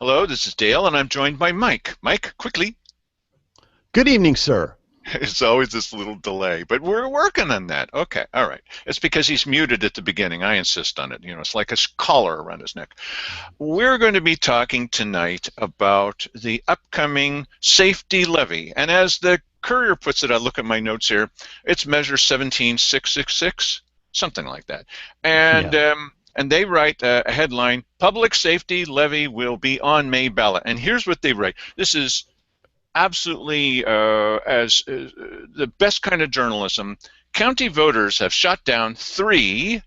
Hello, this is Dale, and I'm joined by Mike. Mike, quickly. Good evening, sir. It's always this little delay, but we're working on that. Okay, all right. It's because he's muted at the beginning. I insist on it. You know, it's like a collar around his neck. We're going to be talking tonight about the upcoming safety levy. And as the Courier puts it, I look at my notes here, it's Measure 17666, something like that. And Yeah. and they write a headline, Public Safety Levy will be on May ballot. And here's what they write. This is absolutely the best kind of journalism. County voters have shot down 3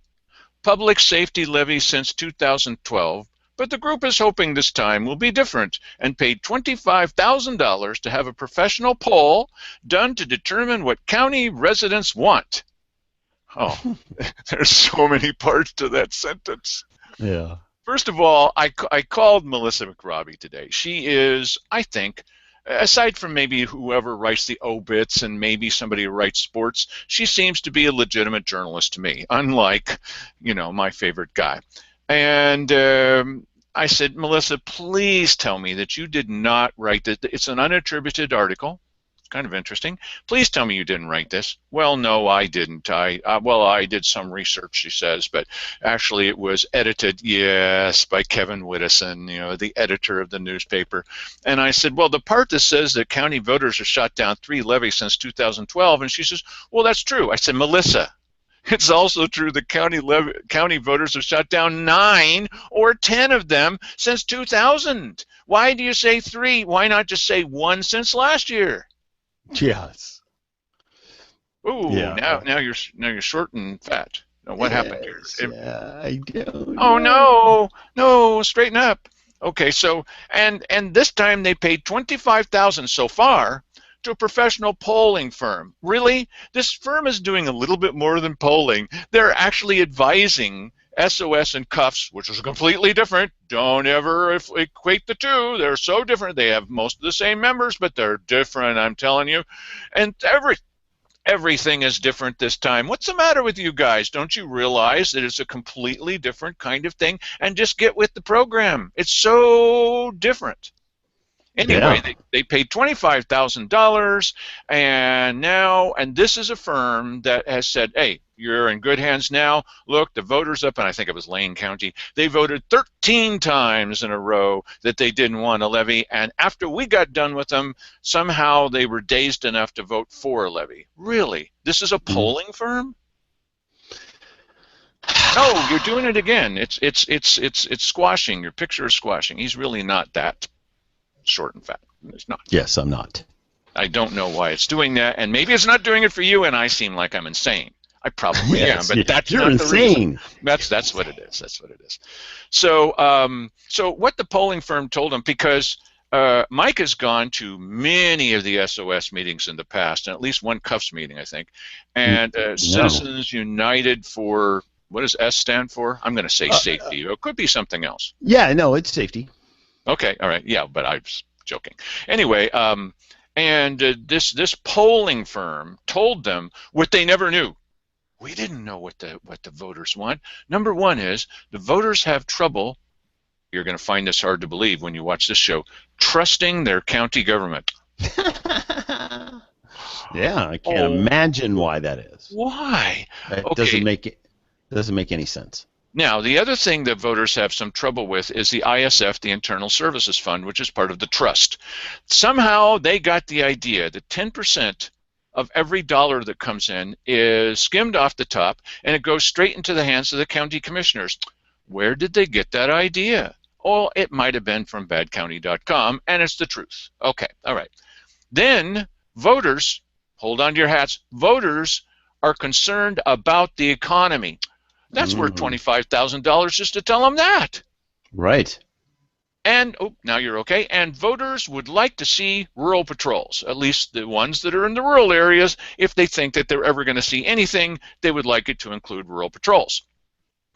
public safety levies since 2012, but the group is hoping this time will be different and paid $25,000 to have a professional poll done to determine what county residents want. Oh, there's so many parts to that sentence. Yeah. First of all, I called Melissa McRobbie today. She is, I think, aside from maybe whoever writes the obits and maybe somebody who writes sports, she seems to be a legitimate journalist to me, unlike, you know, my favorite guy. And I said, Melissa, please tell me that you did not write this. It's an unattributed article. It's kind of interesting. Please tell me you didn't write this. Well, no, I didn't. I did some research, she says, but actually it was edited, yes, by Kevin Whittison, you know, the editor of the newspaper. And I said, well, the part that says that county voters have shot down 3 levies since 2012, and she says, well, that's true. I said, Melissa, it's also true that county voters have shot down 9 or 10 of them since 2000. Why do you say 3? Why not just say 1 since last year? Yes. Ooh, Yeah. now you're short and fat. Now, what happened here? Yeah, I don't Oh know. no, straighten up. Okay, so and this time they paid $25,000 so far to a professional polling firm. Really? This firm is doing a little bit more than polling. They're actually advising SOS and Cuffs, which is completely different. Don't ever equate the two. They're so different. They have most of the same members, but they're different, I'm telling you. And everything is different this time. What's the matter with you guys? Don't you realize that it's a completely different kind of thing? And just get with the program. It's so different. Anyway, Yeah. they paid $25,000, and this is a firm that has said, hey, you're in good hands now. Look, the voters up, and I think it was Lane County, they voted 13 times in a row that they didn't want a levy, and after we got done with them, somehow they were dazed enough to vote for a levy. Really? This is a polling firm? No, you're doing it again. It's squashing. Your picture is squashing. He's really not that short and fat. It's not. Yes, I'm not. I don't know why it's doing that, and maybe it's not doing it for you, and I seem like I'm insane. I probably Yes, am, but that's you're not the reason. insane. That's what it is. That's what it is. So so what the polling firm told him, because Mike has gone to many of the SOS meetings in the past, and at least one Cuffs meeting, I think, and No. Citizens United for, what does S stand for? I'm going to say safety. It could be something else. Yeah, no, it's safety. Okay, all right, yeah, but I was joking. Anyway, this polling firm told them what they never knew. We didn't know what the voters want. Number one is the voters have trouble. You're going to find this hard to believe when you watch this show. Trusting their county government. Yeah, I can't imagine why that is. Why? It Okay. doesn't make any sense. Now, the other thing that voters have some trouble with is the ISF, the Internal Services Fund, which is part of the trust. Somehow they got the idea that 10% of every dollar that comes in is skimmed off the top and it goes straight into the hands of the county commissioners. Where did they get that idea? Oh, it might have been from BadCounty.com, and it's the truth. Okay, all right. Then voters, hold on to your hats, voters are concerned about the economy. That's worth $25,000 just to tell them that. Right. And, oh, now you're okay. And voters would like to see rural patrols, at least the ones that are in the rural areas. If they think that they're ever going to see anything, they would like it to include rural patrols.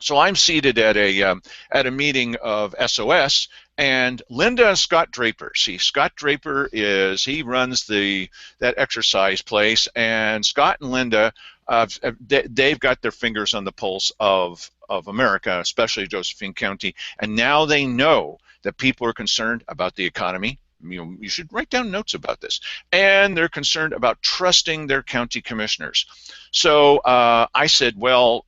So I'm seated at a meeting of SOS, and Linda and Scott Draper. See, Scott Draper he runs that exercise place, and Scott and Linda they've got their fingers on the pulse of America, especially Josephine County, and now they know that people are concerned about the economy. You should write down notes about this. And they're concerned about trusting their county commissioners. So I said, well,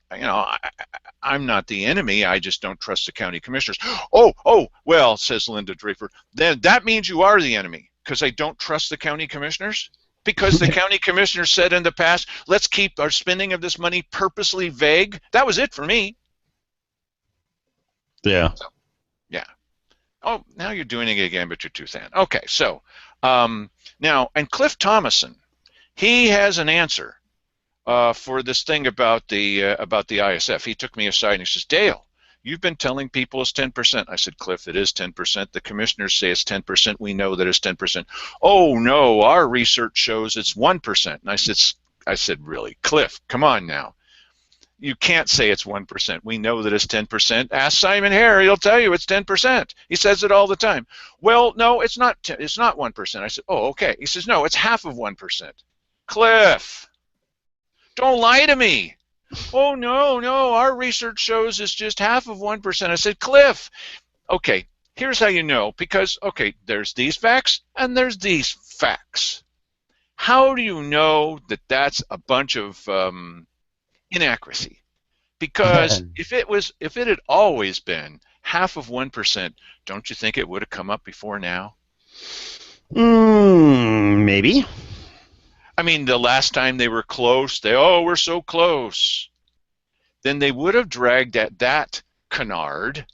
I'm not the enemy. I just don't trust the county commissioners. Oh, well, says Linda Draper, then that means you are the enemy because I don't trust the county commissioners? Because the county commissioners said in the past, let's keep our spending of this money purposely vague. That was it for me. Yeah. So, yeah. Oh, now you're doing it again, but you're too thin. Okay, so now, and Cliff Thomason, he has an answer for this thing about the ISF. He took me aside and he says, Dale, you've been telling people it's 10%. I said, Cliff, it is 10%. The commissioners say it's 10%. We know that it's 10%. Oh, no, our research shows it's 1%. And I said, really, Cliff, come on now. You can't say it's 1%. We know that it's 10%. Ask Simon Hare; he'll tell you it's 10%. He says it all the time. Well, no, it's not. It's not 1%. I said, oh, okay. He says, no, it's half of 1%. Cliff, don't lie to me. Oh, no, our research shows it's just half of 1%. I said, Cliff, okay, here's how you know. Because, okay, there's these facts and there's these facts. How do you know that that's a bunch of inaccuracy? Because if it had always been half of 1%, don't you think it would have come up before now? Maybe. I mean, the last time they were close, we're so close. Then they would have dragged at that canard.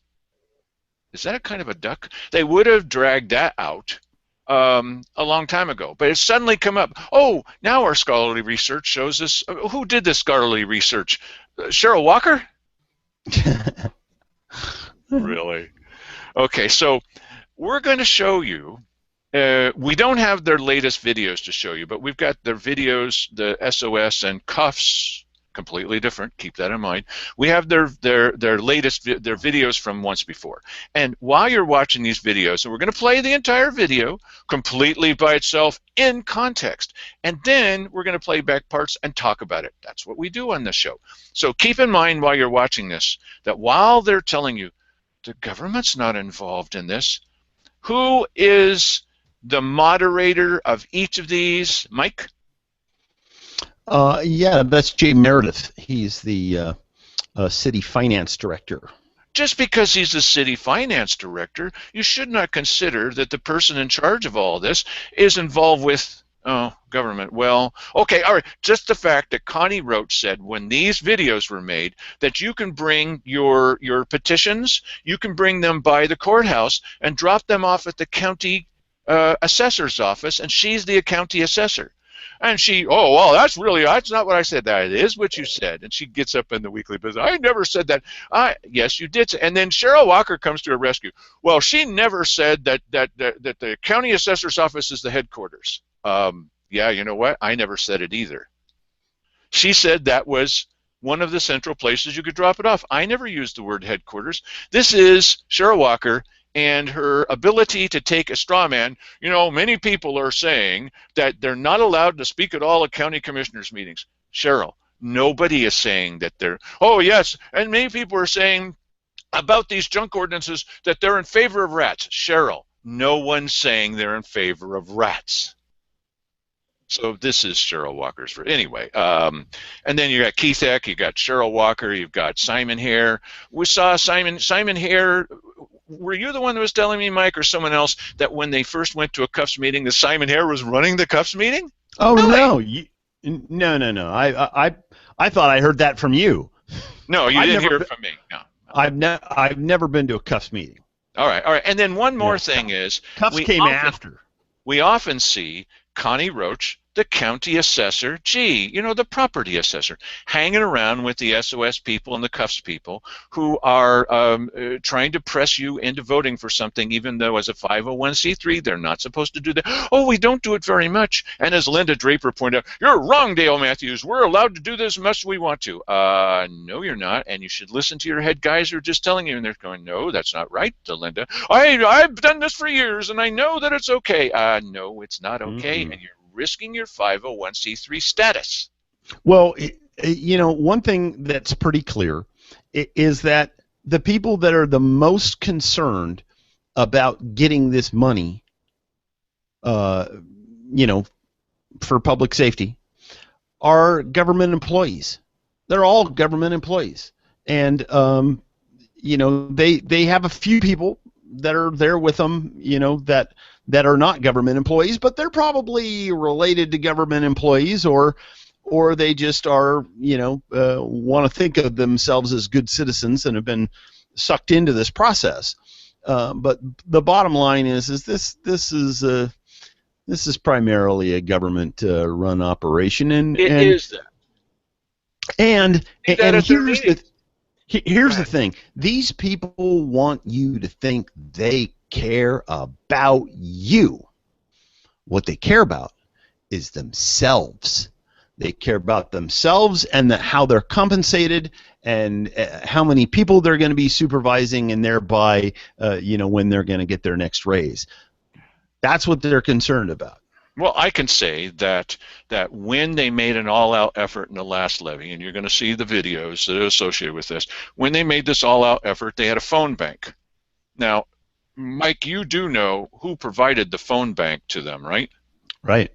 Is that a kind of a duck? They would have dragged that out a long time ago. But it's suddenly come up. Oh, now our scholarly research shows us. Who did this scholarly research? Cheryl Walker? Really? Okay, so we're going to show you. We don't have their latest videos to show you, but we've got their videos, the SOS and cuffs, completely different. Keep that in mind. We have their latest their videos from once before. And while you're watching these videos, and we're going to play the entire video completely by itself in context, and then we're going to play back parts and talk about it. That's what we do on this show. So keep in mind while you're watching this that while they're telling you the government's not involved in this, who is the moderator of each of these? Mike? Yeah, that's Jay Meredith. He's the city finance director. Just because he's the city finance director, you should not consider that the person in charge of all this is involved with government. Well, okay, all right. Just the fact that Connie Roach said when these videos were made that you can bring your petitions, you can bring them by the courthouse and drop them off at the county assessor's office, and she's the county assessor. And she, oh, well, that's not what I said. That is what you said. And she gets up in the weekly business. I never said that. Yes, you did. And then Cheryl Walker comes to her rescue. Well, she never said that the county assessor's office is the headquarters. Yeah, you know what? I never said it either. She said that was one of the central places you could drop it off. I never used the word headquarters. This is Cheryl Walker and her ability to take a straw man. You know, many people are saying that they're not allowed to speak at all at county commissioners meetings. Cheryl, nobody is saying that they're, oh yes, and many people are saying about these junk ordinances that they're in favor of rats. Cheryl, no one's saying they're in favor of rats. So this is Cheryl Walker's. Anyway, and then you got Keith Eck, you got Cheryl Walker, you've got Simon Hare. We saw Simon Hare. Were you the one that was telling me, Mike, or someone else, that when they first went to a CUFS meeting, the Simon Hare was running the CUFS meeting? Oh, really? No. I thought I heard that from you. No, you didn't hear it from me. No. I've never been to a CUFS meeting. All right. And then one more thing is, CUFS came after. We often see Connie Roach, the county assessor, the property assessor, hanging around with the SOS people and the CUFS people who are trying to press you into voting for something, even though as a 501c3 they're not supposed to do that. Oh, we don't do it very much. And as Linda Draper pointed out, you're wrong, Dale Matthews. We're allowed to do this as much as we want to. No, you're not. And you should listen to your head guys who are just telling you, and they're going, no, that's not right, Linda. I've done this for years, and I know that it's okay. No, it's not okay, and you're risking your 501c3 status. Well, one thing that's pretty clear is that the people that are the most concerned about getting this money, for public safety, are government employees. They're all government employees, and they have a few people that are there with them, that are not government employees, but they're probably related to government employees, or they just are, want to think of themselves as good citizens and have been sucked into this process. But the bottom line is this is primarily a government run operation, and It is that. And here's the Right. thing. These people want you to think they care about you. What they care about is themselves. They care about themselves and how they're compensated, and how many people they're going to be supervising, and thereby, when they're going to get their next raise. That's what they're concerned about. Well, I can say that when they made an all-out effort in the last levy, and you're going to see the videos that are associated with this, when they made this all-out effort, they had a phone bank. Now, Mike, you do know who provided the phone bank to them, right? Right.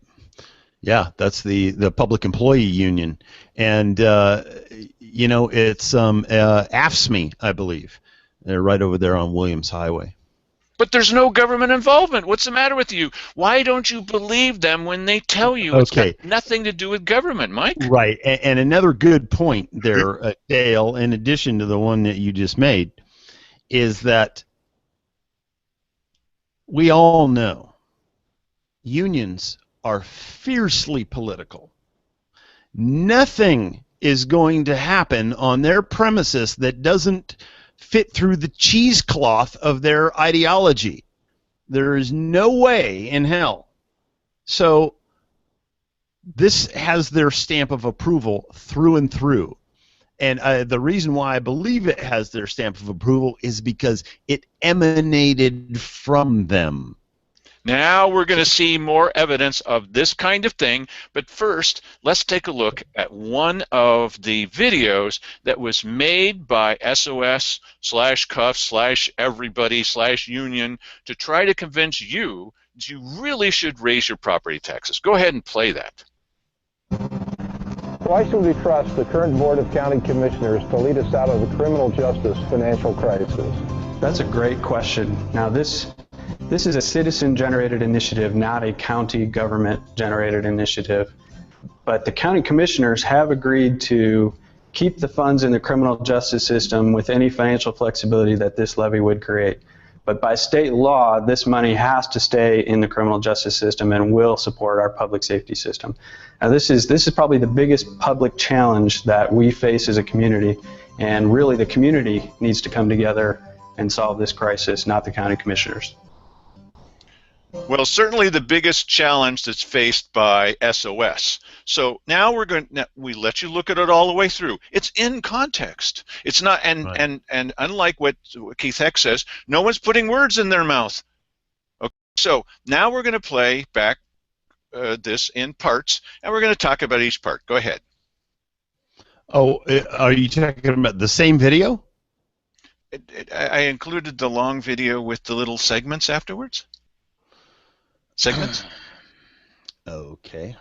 Yeah, that's the Public Employee Union, and it's AFSCME, I believe. They're right over there on Williams Highway. But there's no government involvement. What's the matter with you? Why don't you believe them when they tell you it's got nothing to do with government, Mike? Right, and another good point there, Dale, in addition to the one that you just made, is that we all know unions are fiercely political. Nothing is going to happen on their premises that doesn't fit through the cheesecloth of their ideology. There is no way in hell. So this has their stamp of approval through and through. And the reason why I believe it has their stamp of approval is because it emanated from them. Now we're going to see more evidence of this kind of thing, but first, let's take a look at one of the videos that was made by SOS/Cuff/everybody/union to try to convince you that you really should raise your property taxes. Go ahead and play that. Why should we trust the current Board of County Commissioners to lead us out of the criminal justice financial crisis? That's a great question. Now, this is a citizen-generated initiative, not a county government-generated initiative. But the county commissioners have agreed to keep the funds in the criminal justice system with any financial flexibility that this levy would create. But by state law, this money has to stay in the criminal justice system and will support our public safety system. Now, this is probably the biggest public challenge that we face as a community, and really the community needs to come together and solve this crisis, not the county commissioners. Well, certainly the biggest challenge that's faced by SOS. So now we let you look at it all the way through. It's in context. It's not, and unlike what Keith Heck says, no one's putting words in their mouth. Okay, so now we're going to play back this in parts, and we're going to talk about each part. Go ahead. Oh, are you talking about the same video? I included the long video with the little segments afterwards. Segments? Okay.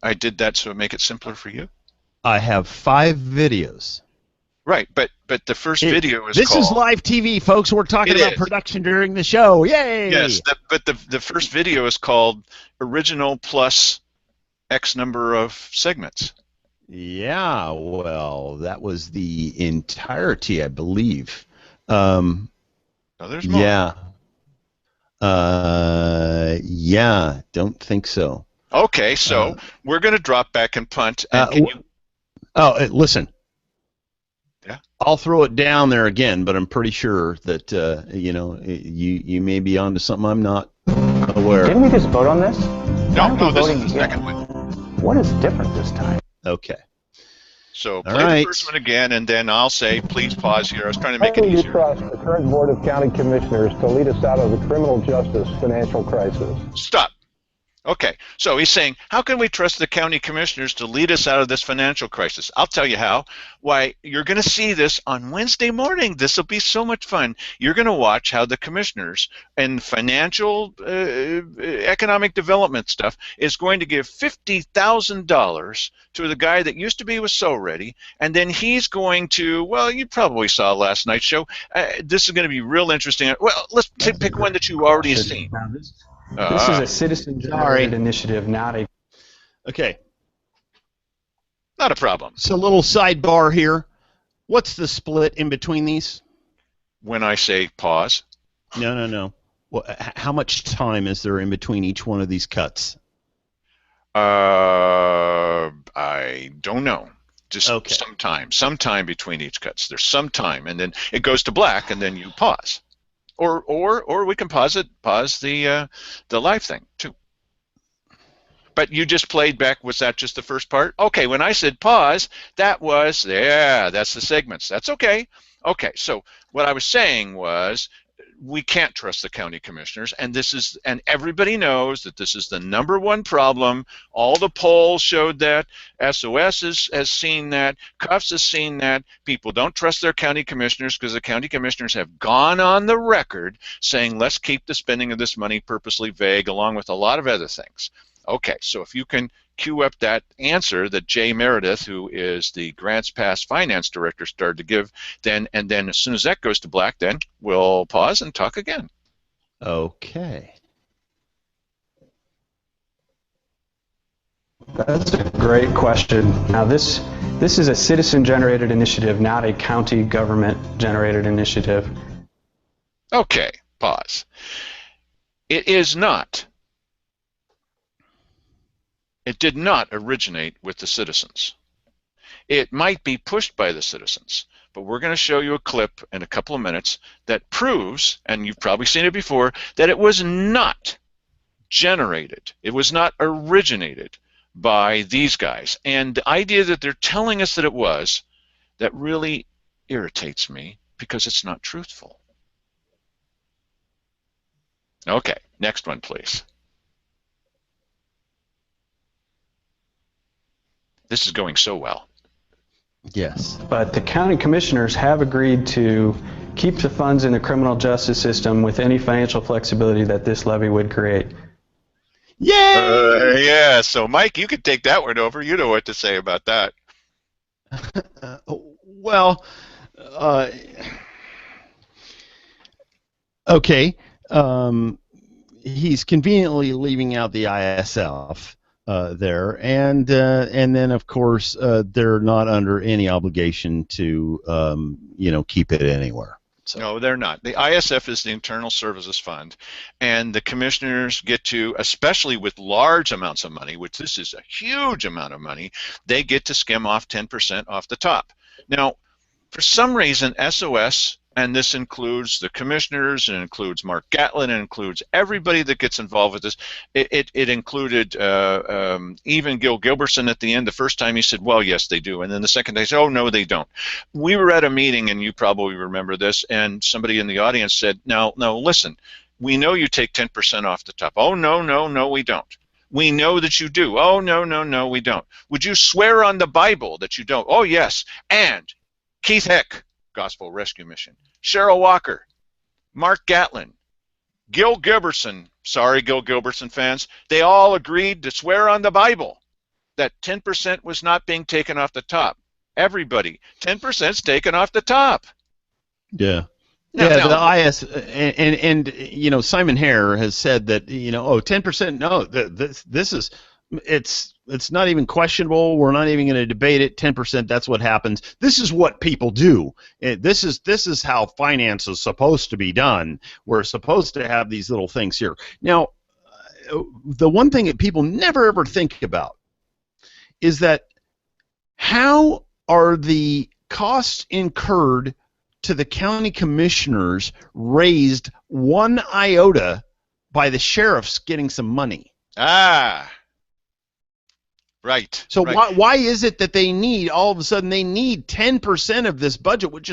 I did that so it make it simpler for you. I have 5 videos. Right, but the first video is This called... is live TV, folks. We're talking about production during the show. Yay! Yes, but the first video is called Original plus X number of segments. Yeah, well, that was the entirety, I believe. Oh, there's more. Yeah. Yeah, don't think so. Okay, so we're going to drop back and punt. And listen. Yeah. I'll throw it down there again, but I'm pretty sure that you may be onto something I'm not aware. Didn't we just vote on this? No, this is the second one. What is different this time? Okay. So play the first one again, and then I'll say, please pause here. I was trying to make it Why do you easier. trust the current Board of County Commissioners to lead us out of the criminal justice financial crisis? Stop. Okay, so he's saying, how can we trust the county commissioners to lead us out of this financial crisis? I'll tell you how. Why, you're going to see this on Wednesday morning. This will be so much fun. You're going to watch how the commissioners and financial economic development stuff is going to give $50,000 to the guy that used to be with So Ready, and then he's going to, well, you probably saw last night's show. This is going to be real interesting. Well, let's pick one that you've already seen. This is a citizen-generated initiative, not a... Okay. Not a problem. So a little sidebar here. What's the split in between these? When I say pause? No. Well, how much time is there in between each one of these cuts? I don't know. Just okay. Sometime between each cuts. There's some time, and then it goes to black, and then you pause. Or we can pause the live thing too. But you just played back. Was that just the first part? Okay. When I said pause, that's the segments. That's okay. Okay. So what I was saying was, we can't trust the county commissioners, and everybody knows that this is the #1 problem. All the polls showed that. SOS has seen that. Cuffs has seen that. People don't trust their county commissioners because the county commissioners have gone on the record saying, let's keep the spending of this money purposely vague, along with a lot of other things. Okay, so if you can cue up that answer that Jay Meredith, who is the Grants Pass Finance Director, started to give, and then as soon as that goes to black, then we'll pause and talk again. Okay. That's a great question. Now this is a citizen-generated initiative, not a county government-generated initiative. Okay, pause. It is not. It did not originate with the citizens. It might be pushed by the citizens, but we're going to show you a clip in a couple of minutes that proves, and you've probably seen it before, that it was not generated. It was not originated by these guys. And the idea that they're telling us that it was, that really irritates me because it's not truthful. Okay, next one, please. This is going so well. Yes. But the county commissioners have agreed to keep the funds in the criminal justice system with any financial flexibility that this levy would create. Yay! Yeah, so Mike, you could take that one over. You know what to say about that. Well, okay. He's conveniently leaving out the ISF. There, and then of course they're not under any obligation to keep it anywhere. So. No, they're not. The ISF is the Internal Services Fund, and the commissioners get to, especially with large amounts of money, which this is a huge amount of money, they get to skim off 10% off the top. Now, for some reason, SOS, and this includes the commissioners, and it includes Mark Gatlin, and includes everybody that gets involved with this. It included even Gil Gilbertson at the end. The first time he said, well, yes, they do. And then the second day he said, oh, no, they don't. We were at a meeting, and you probably remember this, and somebody in the audience said, no, listen, we know you take 10% off the top. Oh, no, we don't. We know that you do. Oh, no, we don't. Would you swear on the Bible that you don't? Oh, yes. And Keith Heck, Gospel Rescue Mission, Cheryl Walker, Mark Gatlin, Gil Gilbertson, sorry Gil Gilbertson fans, they all agreed to swear on the Bible that 10% was not being taken off the top. Everybody, 10%'s taken off the top. Yeah. The IS and Simon Hare has said that 10%. No, this is it's not even questionable. We're not even going to debate it. 10%. That's what happens. This is what people do. This is how finance is supposed to be done. We're supposed to have these little things here. Now, the one thing that people never ever think about is that how are the costs incurred to the county commissioners raised one iota by the sheriffs getting some money? Ah. Right. So right. why is it that they need, all of a sudden they need 10% of this budget, which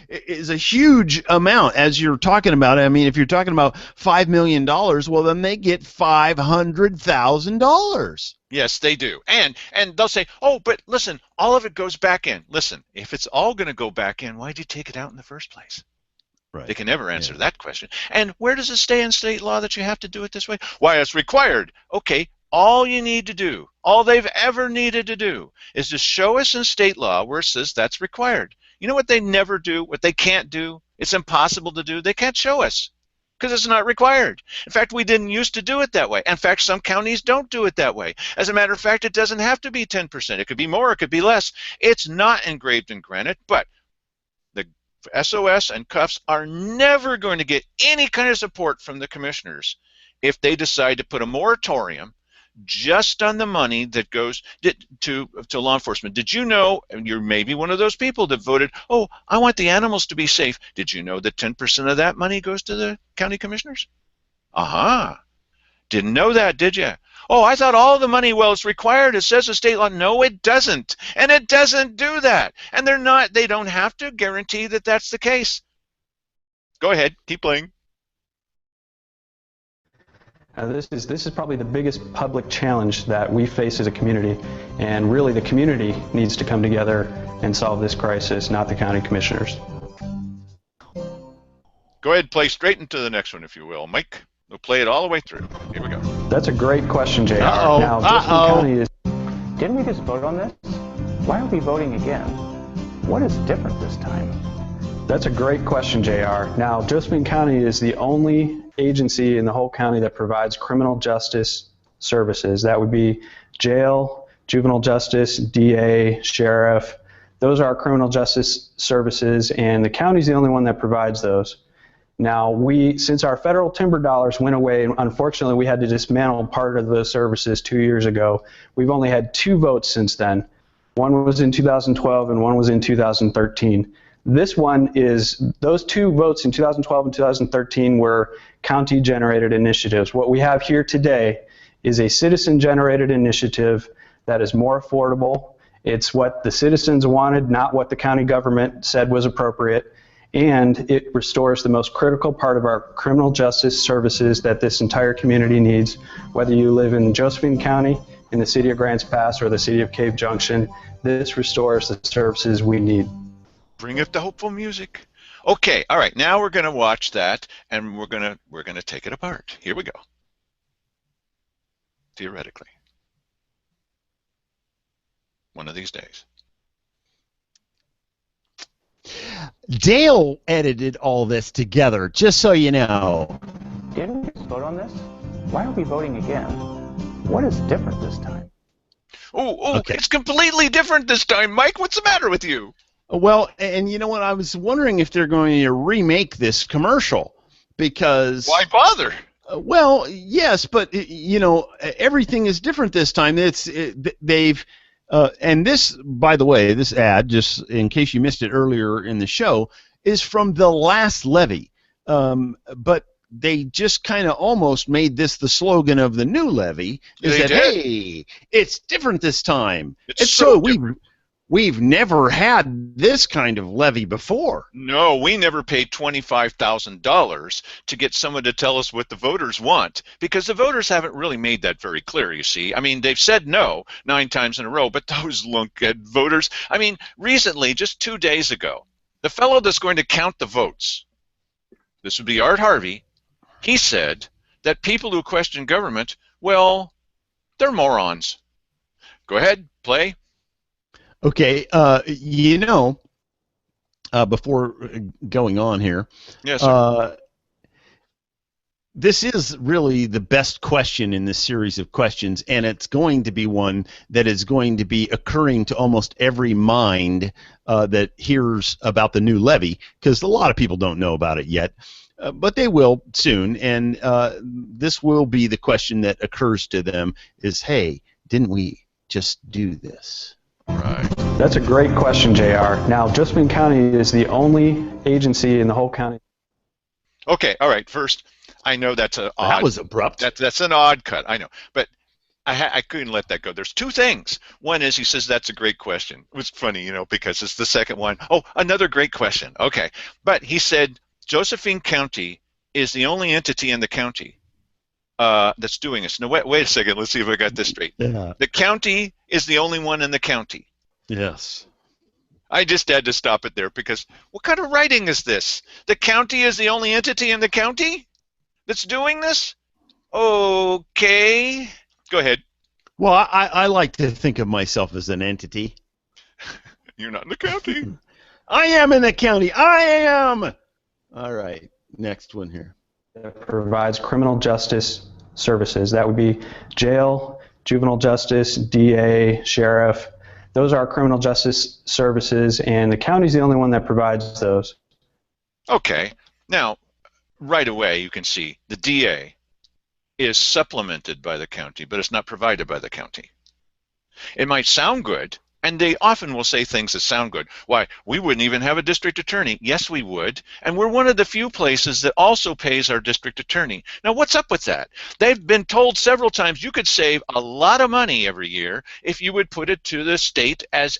is a huge amount, as you're talking about. I mean, if you're talking about $5 million, well, then they get $500,000. Yes, they do. And they'll say, oh, but listen, all of it goes back in. Listen, if it's all going to go back in, why did you take it out in the first place? Right. They can never answer that question. And where does it stay in state law that you have to do it this way? Why, it's required. Okay, all you need to do, all they've ever needed to do, is to show us in state law where it says that's required. You know what they never do, what they can't do? It's impossible to do. They can't show us because it's not required. In fact, we didn't used to do it that way. In fact, some counties don't do it that way. As a matter of fact, it doesn't have to be 10%. It could be more, it could be less. It's not engraved in granite, but the SOS and cuffs are never going to get any kind of support from the commissioners if they decide to put a moratorium just on the money that goes to law enforcement. Did you know, and you're maybe one of those people that voted, oh, I want the animals to be safe. Did you know that 10% of that money goes to the county commissioners? Aha. Didn't know that, did you? Oh, I thought all the money, well, it's required. It says in state law. No, it doesn't. And it doesn't do that. And they don't have to guarantee that that's the case. Go ahead, keep playing. This is probably the biggest public challenge that we face as a community, and really the community needs to come together and solve this crisis, not the county commissioners. Go ahead, play straight into the next one, if you will. Mike, we'll play it all the way through. Here we go. That's a great question, JR. Uh-oh. Now, Josephine County is... Didn't we just vote on this? Why are we voting again? What is different this time? That's a great question, JR. Now, Josephine County is the only agency in the whole county that provides criminal justice services. That would be jail, juvenile justice, DA, sheriff. Those are our criminal justice services, and the county is the only one that provides those. Now, since our federal timber dollars went away, and unfortunately we had to dismantle part of those services 2 years ago, we've only had 2 votes since then. One was in 2012 and one was in 2013. This one is, those 2 votes in 2012 and 2013 were county-generated initiatives. What we have here today is a citizen-generated initiative that is more affordable. It's what the citizens wanted, not what the county government said was appropriate, and it restores the most critical part of our criminal justice services that this entire community needs, whether you live in Josephine County, in the city of Grants Pass, or the city of Cave Junction. This restores the services we need. Bring up the hopeful music. Okay, all right. Now we're going to watch that, and we're going to take it apart. Here we go. Theoretically, one of these days. Dale edited all this together, just so you know. Didn't we just vote on this? Why are we voting again? What is different this time? Oh, Okay. It's completely different this time, Mike. What's the matter with you? Well, and you know what? I was wondering if they're going to remake this commercial, because... Why bother? Well, yes, but you know, everything is different this time. They've and this, by the way, this ad, just in case you missed it earlier in the show, is from the last levy, but they just kind of almost made this the slogan of the new levy. Is that, hey, it's different this time. It's so different. We've never had this kind of levy before. No, we never paid $25,000 to get someone to tell us what the voters want, because the voters haven't really made that very clear, you see. I mean, they've said no 9 times in a row, but those lunkhead voters, I mean, recently, just 2 days ago, the fellow that's going to count the votes, this would be Art Harvey, he said that people who question government, well, they're morons. Go ahead, play. Okay, you know, before going on here, Yes, sir. This is really the best question in this series of questions, and it's going to be one that is going to be occurring to almost every mind that hears about the new levy, because a lot of people don't know about it yet, but they will soon, and this will be the question that occurs to them is, hey, didn't we just do this? Right. That's a great question, JR. Now, Josephine County is the only agency in the whole county. Okay, all right. First, I know that's an odd. That was abrupt. That's an odd cut. I know, but I couldn't let that go. There's two things. One is he says that's a great question. It was funny, because it's the second one. Oh, another great question. Okay. But he said Josephine County is the only entity in the county that's doing this. Now, wait a second. Let's see if I got this straight. Yeah. The county is the only one in the county. Yes. I just had to stop it there because what kind of writing is this? The county is the only entity in the county that's doing this? Okay. Go ahead. Well, I like to think of myself as an entity. You're not in the county. I am in the county. I am. All right. Next one here. That provides criminal justice services. That would be jail, juvenile justice, DA, sheriff. Those are criminal justice services, and the county's the only one that provides those. Okay. Now, right away, you can see the DA is supplemented by the county, but it's not provided by the county. It might sound good, and they often will say things that sound good. Why, we wouldn't even have a district attorney. Yes, we would. And we're one of the few places that also pays our district attorney. Now, what's up with that? They've been told several times you could save a lot of money every year if you would put it to the state as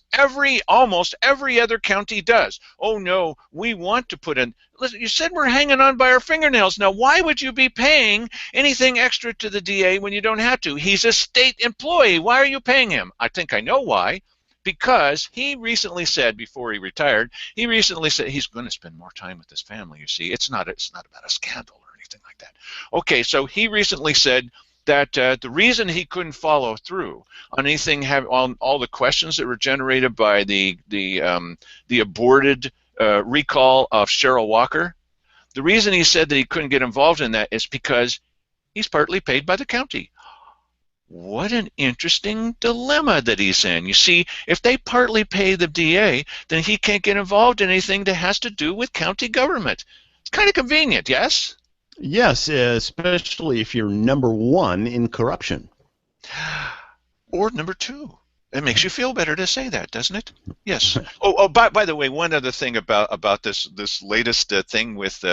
almost every other county does. Oh, no, we want to put in. Listen, you said we're hanging on by our fingernails. Now, why would you be paying anything extra to the DA when you don't have to? He's a state employee. Why are you paying him? I think I know why. Because he recently said, before he retired, he recently said he's going to spend more time with his family, you see. It's not about a scandal or anything like that. Okay, so he recently said that the reason he couldn't follow through on anything, on all the questions that were generated by the aborted recall of Cheryl Walker, the reason he said that he couldn't get involved in that is because he's partly paid by the county. What an interesting dilemma that he's in. You see, if they partly pay the DA, then he can't get involved in anything that has to do with county government. It's kind of convenient, yes? Yes, especially if you're number one in corruption. Or number two. It makes you feel better to say that, doesn't it? Yes. Oh, by the way, one other thing about this latest thing with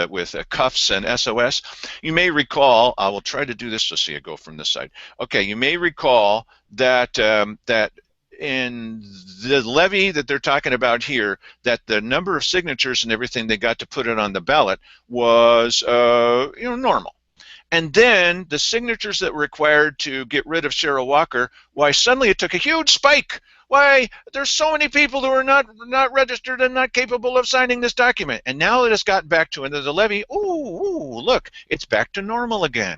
cuffs and SOS. You may recall. I will try to do this. Let's see. I go from this side. Okay. You may recall that that in the levy that they're talking about here, that the number of signatures and everything they got to put it on the ballot was normal. And then the signatures that were required to get rid of Cheryl Walker, why suddenly it took a huge spike. Why, there's so many people who are not registered and not capable of signing this document. And now that it's gotten back to another levy, ooh, look, it's back to normal again.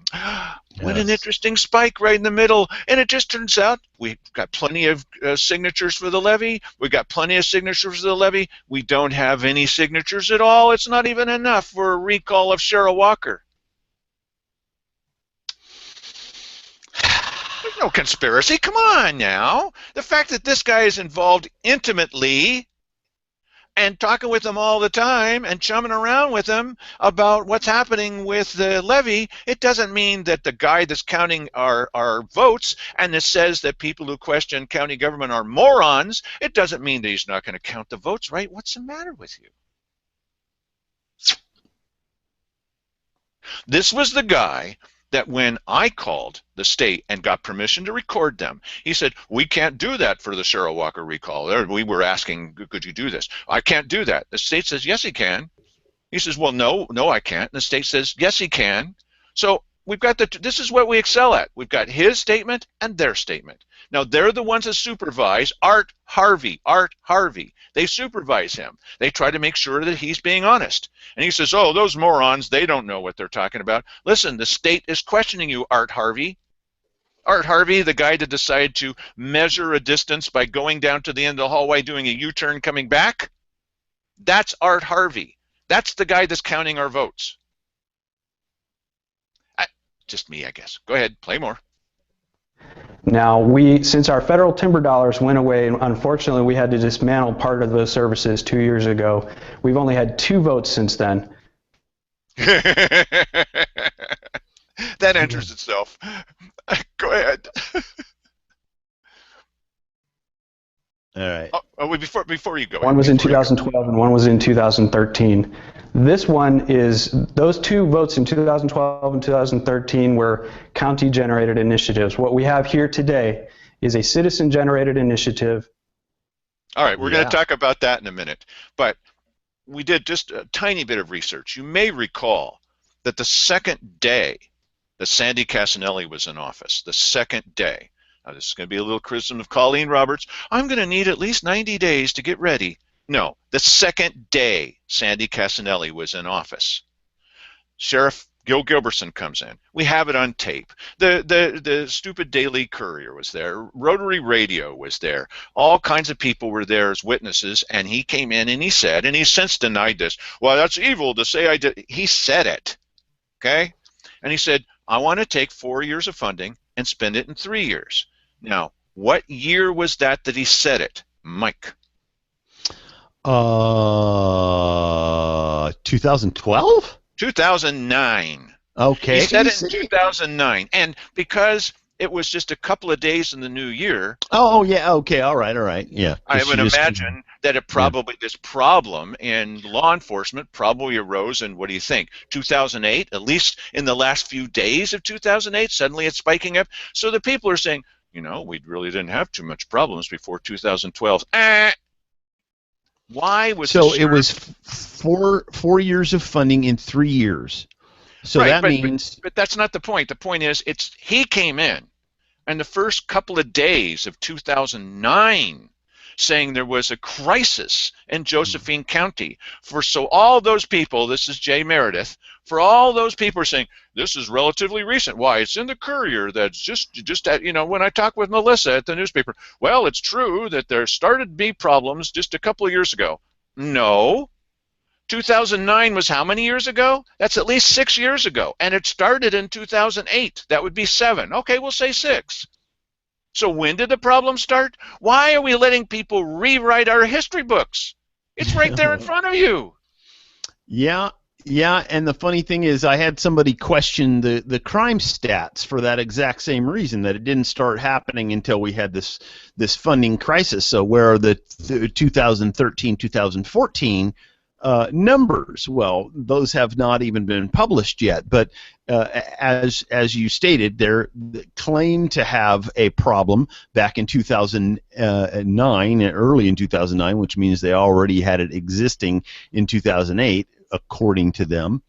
What an interesting spike right in the middle. And it just turns out we've got plenty of signatures for the levy. We've got plenty of signatures for the levy. We don't have any signatures at all. It's not even enough for a recall of Cheryl Walker. There's no conspiracy. Come on now. The fact that this guy is involved intimately and talking with them all the time and chumming around with them about what's happening with the levy, it doesn't mean that the guy that's counting our votes and that says that people who question county government are morons, it doesn't mean that he's not going to count the votes, right? What's the matter with you? This was the guy that when I called the state and got permission to record them, he said, we can't do that for the Cheryl Walker recall. We were asking, could you do this? I can't do that. The state says, yes, he can. He says, well, no, I can't. And the state says, yes, he can. So we've got this is what we excel at. We've got his statement and their statement. Now, they're the ones that supervise Art Harvey. They supervise him. They try to make sure that he's being honest. And he says, oh, those morons, they don't know what they're talking about. Listen, the state is questioning you, Art Harvey. Art Harvey, the guy that decided to measure a distance by going down to the end of the hallway, doing a U-turn, coming back. That's Art Harvey. That's the guy that's counting our votes. Just me, I guess. Go ahead, play more. Now, since our federal timber dollars went away, and unfortunately we had to dismantle part of those services 2 years ago, we've only had 2 votes since then. That answers itself. Go ahead. All right. Before you go. One was in 2012 and one was in 2013. This one is, those two votes in 2012 and 2013 were county-generated initiatives. What we have here today is a citizen-generated initiative. All right, we're going to talk about that in a minute. But we did just a tiny bit of research. You may recall that the second day that Sandy Casanelli was in office, the second day, now this is going to be a little criticism of Colleen Roberts, I'm going to need at least 90 days to get ready. No, the second day Sandy Casanelli was in office, Sheriff Gil Gilbertson comes in. We have it on tape. The stupid Daily Courier was there. Rotary Radio was there. All kinds of people were there as witnesses, and he came in and he said, and he's since denied this, well, that's evil to say I did. He said it, okay? And he said, I want to take 4 years of funding and spend it in 3 years. Now, what year was that he said it? Mike. 2012? 2009. Okay. He said it in 2009, and because it was just a couple of days in the new year. Oh yeah. Okay. All right. Yeah. I would imagine that it probably this problem in law enforcement probably arose in, what do you think, 2008? At least in the last few days of 2008, suddenly it's spiking up. So the people are saying, you know, we really didn't have too much problems before 2012. Why was so it was four years of funding in 3 years? So right, that means. But that's not the point. The point is, he came in, and the first couple of days of 2009, saying there was a crisis in Josephine County. So all those people, this is Jay Meredith, for all those people are saying this is relatively recent. Why? It's in the Courier. That's just at, you know, when I talk with Melissa at the newspaper, well, it's true that there started to be problems just a couple of years ago. No. 2009 was how many years ago? That's at least 6 years ago. And it started in 2008. That would be 7. Okay, we'll say 6. So when did the problem start? Why are we letting people rewrite our history books? It's right there in front of you. Yeah, and the funny thing is I had somebody question the crime stats for that exact same reason, that it didn't start happening until we had this funding crisis. So where are the 2013, 2014 numbers? Well, those have not even been published yet, but as you stated, they claim to have a problem back in 2009, early in 2009, which means they already had it existing in 2008, according to them,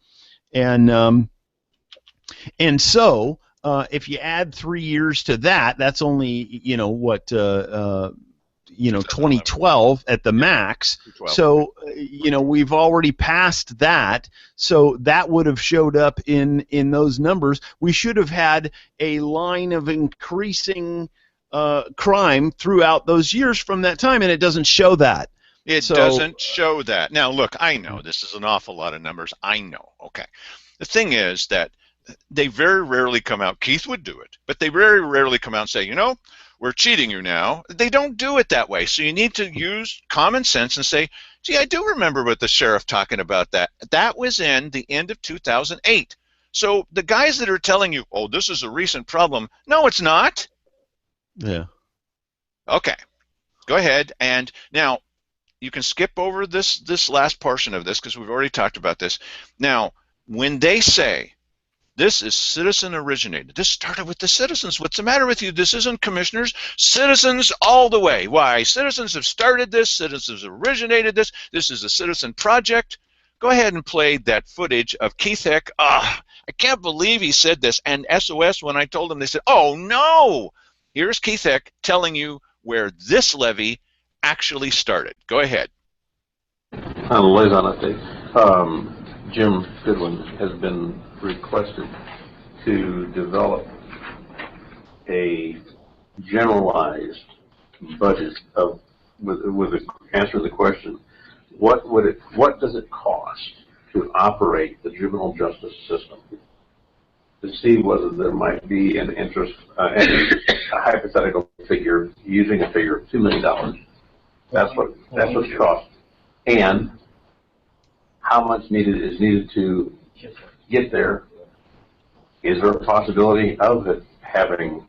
and so if you add 3 years to that, that's only 2012 at the max. So we've already passed that. So that would have showed up in those numbers. We should have had a line of increasing crime throughout those years from that time, and it doesn't show that. It doesn't show that. Now, look, I know this is an awful lot of numbers. I know. Okay. The thing is that they very rarely come out. Keith would do it, but they very rarely come out and say, you know, we're cheating you now. They don't do it that way. So you need to use common sense and say, gee, I do remember what the sheriff talking about that. That was in the end of 2008. So the guys that are telling you, oh, this is a recent problem, no, it's not. Yeah. Okay. Go ahead. And now you can skip over this last portion of this because we've already talked about this. Now, when they say this is citizen originated, this started with the citizens. What's the matter with you? This isn't commissioners. Citizens all the way. Why? Citizens have started this. Citizens originated this. This is a citizen project. Go ahead and play that footage of Keith Heck. I can't believe he said this. And SOS, when I told them, they said, oh, no. Here's Keith Heck telling you where this levy actually started. Go ahead. On the liaison update, Jim Goodwin has been requested to develop a generalized budget with the answer to the question, what does it cost to operate the juvenile justice system, to see whether there might be an interest, a hypothetical figure, using a figure of $2 million. That's what it costs, and how much is needed to get there. Is there a possibility of it having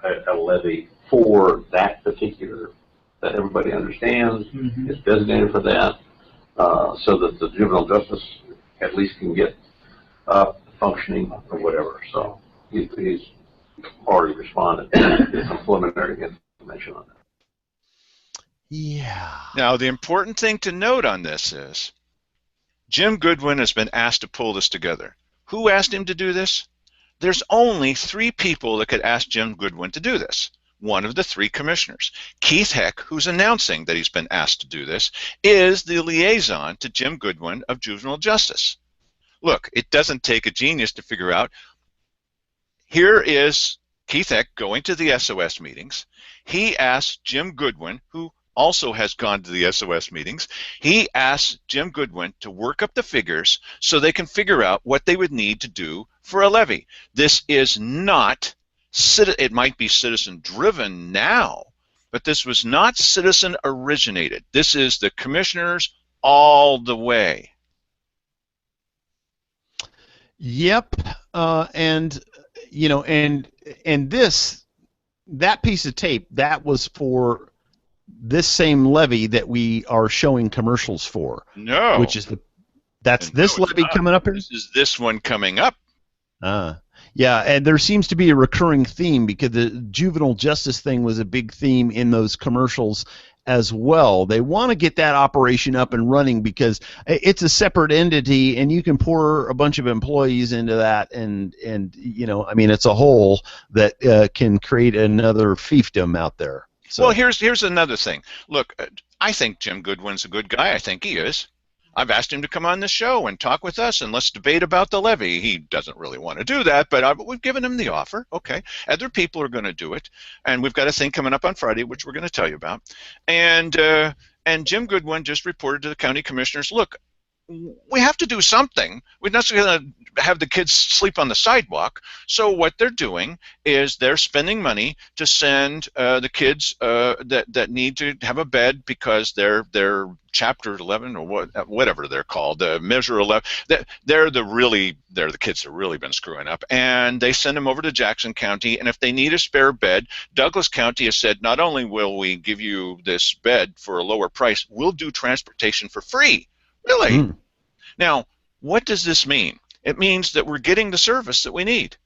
a levy for that particular, that everybody understands, is designated for that, so that the juvenile justice at least can get up, functioning, or whatever. So he's already responded to some preliminary information on that. Yeah. Now, the important thing to note on this is Jim Goodwin has been asked to pull this together. Who asked him to do this? There's only 3 people that could ask Jim Goodwin to do this. One of the 3 commissioners. Keith Heck, who's announcing that he's been asked to do this, is the liaison to Jim Goodwin of Juvenile Justice. Look, it doesn't take a genius to figure out. Here is Keith Heck going to the SOS meetings. He asked Jim Goodwin, who also has gone to the SOS meetings, he asked Jim Goodwin to work up the figures so they can figure out what they would need to do for a levy. This is not, it might be citizen-driven now, but this was not citizen-originated. This is the commissioners all the way. Yep, and you know, and that piece of tape, that was for this same levy that we are showing commercials for. No. Which is this levy coming up here? This is this one coming up. Yeah, and there seems to be a recurring theme because the juvenile justice thing was a big theme in those commercials as well. They want to get that operation up and running because it's a separate entity and you can pour a bunch of employees into that and you know, I mean, it's a whole that can create another fiefdom out there. So. Well, here's another thing. Look, I think Jim Goodwin's a good guy. I think he is. I've asked him to come on the show and talk with us and let's debate about the levy. He doesn't really want to do that, but we've given him the offer. Okay. Other people are going to do it. And we've got a thing coming up on Friday, which we're going to tell you about. And Jim Goodwin just reported to the county commissioners, look, we have to do something. We're not going to have the kids sleep on the sidewalk. So what they're doing is they're spending money to send the kids that need to have a bed because they're Chapter 11 or whatever they're called, Measure 11. They're the kids that have really been screwing up, and they send them over to Jackson County. And if they need a spare bed, Douglas County has said not only will we give you this bed for a lower price, we'll do transportation for free. Really? Mm. Now, what does this mean? It means that we're getting the service that we need.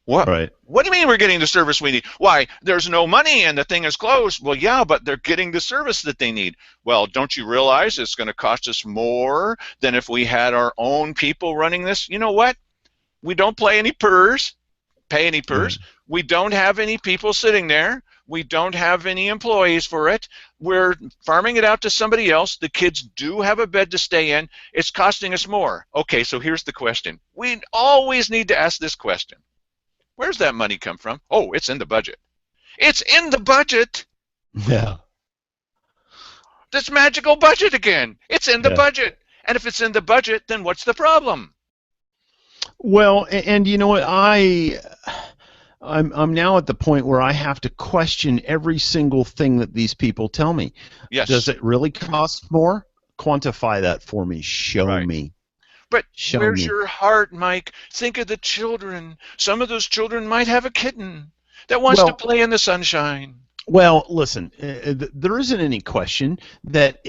What? Right. What do you mean we're getting the service we need? Why, there's no money and the thing is closed. Well, yeah, but they're getting the service that they need. Well, don't you realize it's going to cost us more than if we had our own people running this? You know what? We don't pay any PERS. We don't have any people sitting there. We don't have any employees for it. We're farming it out to somebody else. The kids do have a bed to stay in. It's costing us more. Okay, so here's the question. We always need to ask this question. Where's that money come from? Oh, it's in the budget. It's in the budget. Yeah. This magical budget again. It's in the budget. And if it's in the budget, then what's the problem? Well, and you know what? I'm now at the point where I have to question every single thing that these people tell me. Yes. Does it really cost more? Quantify that for me. Show me. But where's your heart, Mike? Think of the children. Some of those children might have a kitten that wants to play in the sunshine. Well, listen, there isn't any question that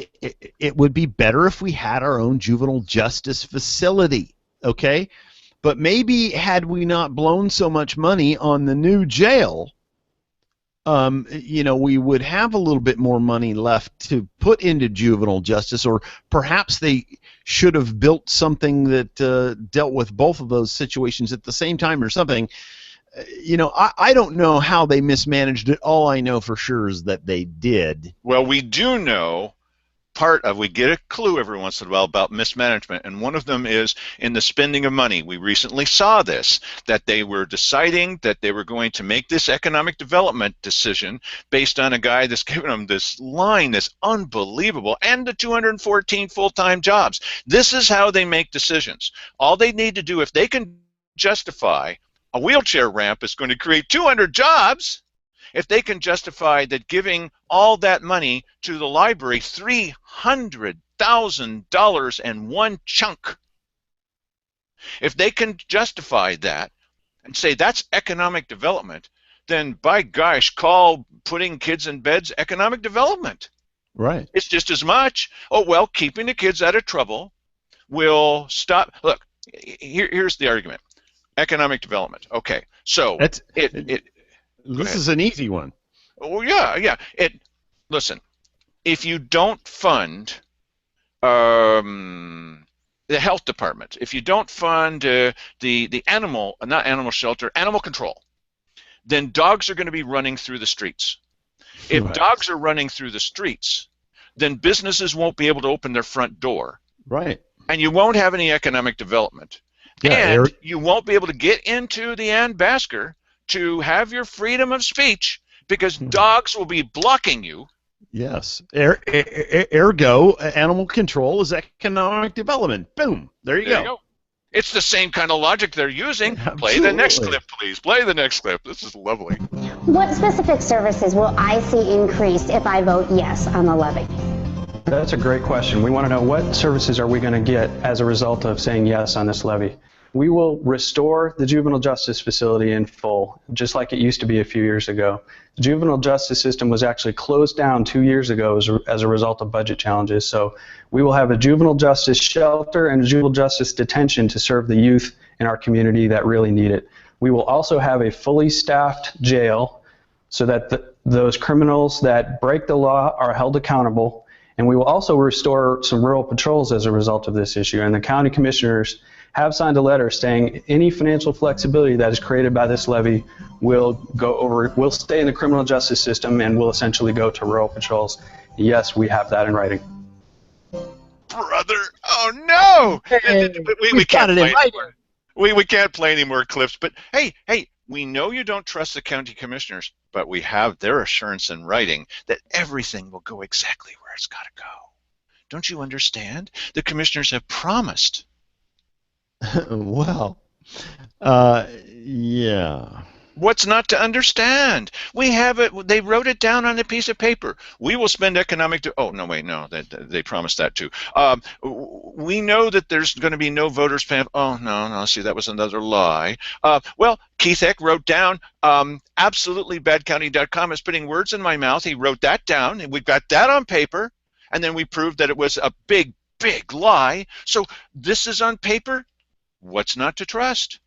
it would be better if we had our own juvenile justice facility, okay? But maybe had we not blown so much money on the new jail, you know, we would have a little bit more money left to put into juvenile justice, or perhaps they should have built something that dealt with both of those situations at the same time or something. You know, I don't know how they mismanaged it. All I know for sure is that they did. Well, we do know we get a clue every once in a while about mismanagement, and one of them is in the spending of money. We recently saw this, that they were deciding that they were going to make this economic development decision based on a guy that's giving them this line that's unbelievable, and the 214 full-time jobs. This is how they make decisions. All they need to do, if they can justify a wheelchair ramp is going to create 200 jobs, if they can justify that giving all that money to the library, $300,000 in one chunk, if they can justify that and say that's economic development, then by gosh, call putting kids in beds economic development. Right. It's just as much. Oh, well, keeping the kids out of trouble will stop. Look, here's the argument. Economic development. Okay, so this is an easy one. Oh yeah. Listen, if you don't fund the health department, if you don't fund the not animal shelter, animal control, then dogs are going to be running through the streets. If Right. dogs are running through the streets, then businesses won't be able to open their front door. Right. And you won't have any economic development. Yeah, And you won't be able to get into the Ann Basker to have your freedom of speech because dogs will be blocking you. Yes. Ergo, animal control is economic development. Boom. There you go. It's the same kind of logic they're using. Absolutely. Play the next clip, please. Play the next clip. This is lovely. What specific services will I see increased if I vote yes on the levy? That's a great question. We want to know what services are we going to get as a result of saying yes on this levy. We will restore the juvenile justice facility in full, just like it used to be a few years ago. The juvenile justice system was actually closed down 2 years ago as a result of budget challenges. So we will have a juvenile justice shelter and a juvenile justice detention to serve the youth in our community that really need it. We will also have a fully staffed jail so that those criminals that break the law are held accountable. And we will also restore some rural patrols as a result of this issue. And the county commissioners have signed a letter saying any financial flexibility that is created by this levy will stay in the criminal justice system and will essentially go to rural patrols. Yes, we have that in writing. Brother, oh no! We can't got it in play writing. anymore. We can't play any more clips. But hey, we know you don't trust the county commissioners, but we have their assurance in writing that everything will go exactly where it's got to go. Don't you understand? The commissioners have promised. Well, yeah. What's not to understand? We have it. They wrote it down on a piece of paper. We will spend economic. Oh no, wait, no. They promised that too. We know that there's going to be no voters paying. Oh no. See, that was another lie. Well, Keith Eck wrote down. Absolutely, BadCounty.com is putting words in my mouth. He wrote that down, and we've got that on paper. And then we proved that it was a big lie. So this is on paper. What's not to trust?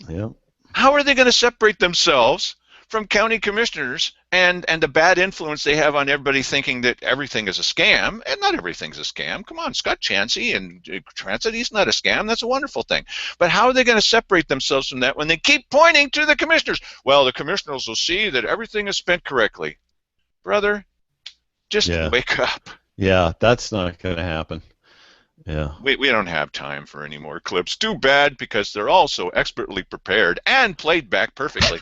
Yeah. How are they going to separate themselves from county commissioners and the bad influence they have on everybody thinking that everything is a scam? And not everything's a scam. Come on, Scott Chansey and Transit, he's not a scam. That's a wonderful thing. But how are they going to separate themselves from that when they keep pointing to the commissioners? Well, the commissioners will see that everything is spent correctly. Brother, just wake up. Yeah, that's not going to happen. Yeah. We don't have time for any more clips. Too bad, because they're all so expertly prepared and played back perfectly.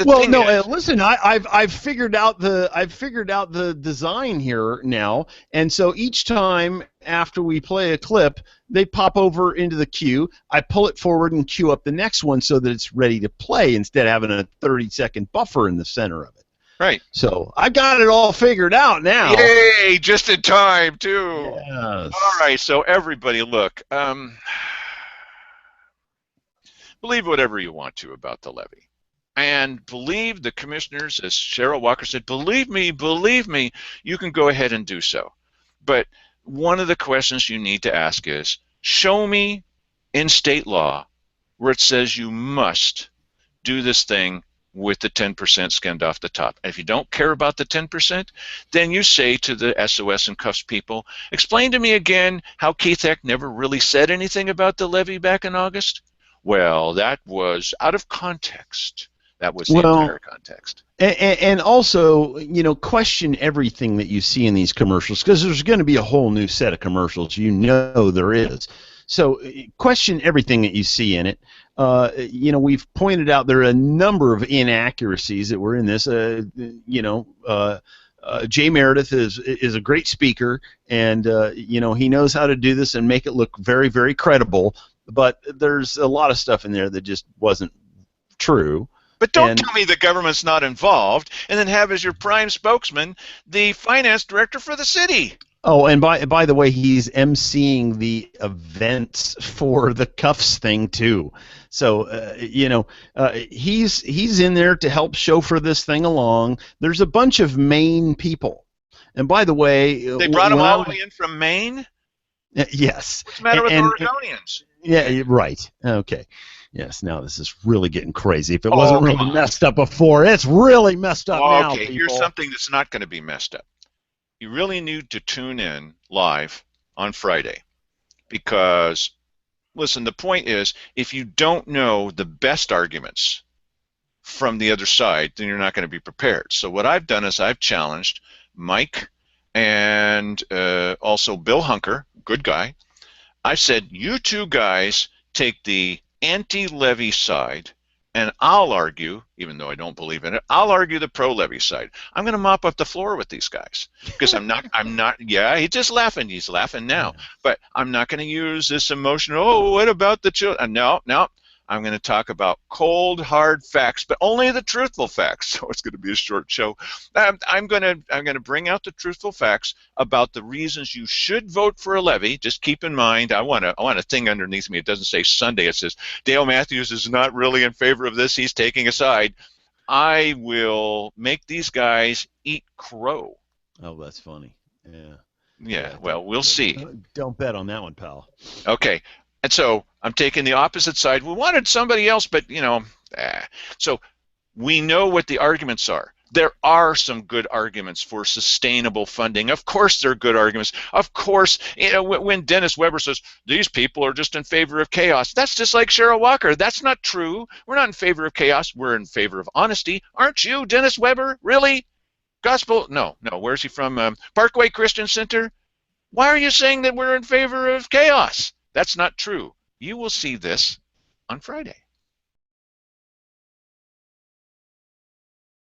Listen, I've figured out the design here now, and so each time after we play a clip, they pop over into the queue. I pull it forward and queue up the next one so that it's ready to play instead of having a 30-second buffer in the center of it. Right. So I got it all figured out now. Yay! Just in time, too. Yes. All right, so everybody, look. Believe whatever you want to about the levy. And believe the commissioners, as Cheryl Walker said, believe me, you can go ahead and do so. But one of the questions you need to ask is, show me in state law where it says you must do this thing with the 10% skimmed off the top. And if you don't care about the 10%, then you say to the SOS and Cuffs people, explain to me again how Keith Eck never really said anything about the levy back in August. Well, that was out of context. That was the entire context. And also, question everything that you see in these commercials, because there's going to be a whole new set of commercials. There is. So question everything that you see in it. We've pointed out there are a number of inaccuracies that were in this. Jay Meredith is a great speaker, and he knows how to do this and make it look very, very credible. But there's a lot of stuff in there that just wasn't true. But don't tell me the government's not involved, and then have as your prime spokesman the finance director for the city. Oh, and by the way, he's emceeing the events for the Cuffs thing too. So he's in there to help chauffeur this thing along. There's a bunch of Maine people And by the way, They brought them all the way in from Maine? Yes. What's the matter with Oregonians? Yeah, right. Okay. Yes, now this is really getting crazy. If it wasn't really messed up before, it's really messed up now, Okay, people. here's something that's not going to be messed up. You really need to tune in live on Friday because, listen, the point is, if you don't know the best arguments from the other side, then you're not going to be prepared. So what I've done is I've challenged Mike and also Bill Hunker, good guy. I said, you two guys take the anti-levy side, and I'll argue, even though I don't believe in it, I'll argue the pro-levy side. I'm going to mop up the floor with these guys because I'm not, yeah, he's just laughing. He's laughing now. Yeah. But I'm not going to use this emotional, oh, what about the children? No. I'm going to talk about cold, hard facts, but only the truthful facts. So it's going to be a short show. I'm going to bring out the truthful facts about the reasons you should vote for a levy. Just keep in mind, I want a thing underneath me. It doesn't say Sunday. It says Dale Matthews is not really in favor of this. He's taking a side. I will make these guys eat crow. Oh, that's funny. Yeah. Yeah. Well, we'll see. Don't bet on that one, pal. Okay. And so I'm taking the opposite side. We wanted somebody else, but, So we know what the arguments are. There are some good arguments for sustainable funding. Of course there are good arguments. Of course, when Dennis Weber says, these people are just in favor of chaos, that's just like Cheryl Walker. That's not true. We're not in favor of chaos. We're in favor of honesty. Aren't you, Dennis Weber? Really? Gospel? No. Where's he from? Parkway Christian Center? Why are you saying that we're in favor of chaos? That's not true. You will see this on Friday.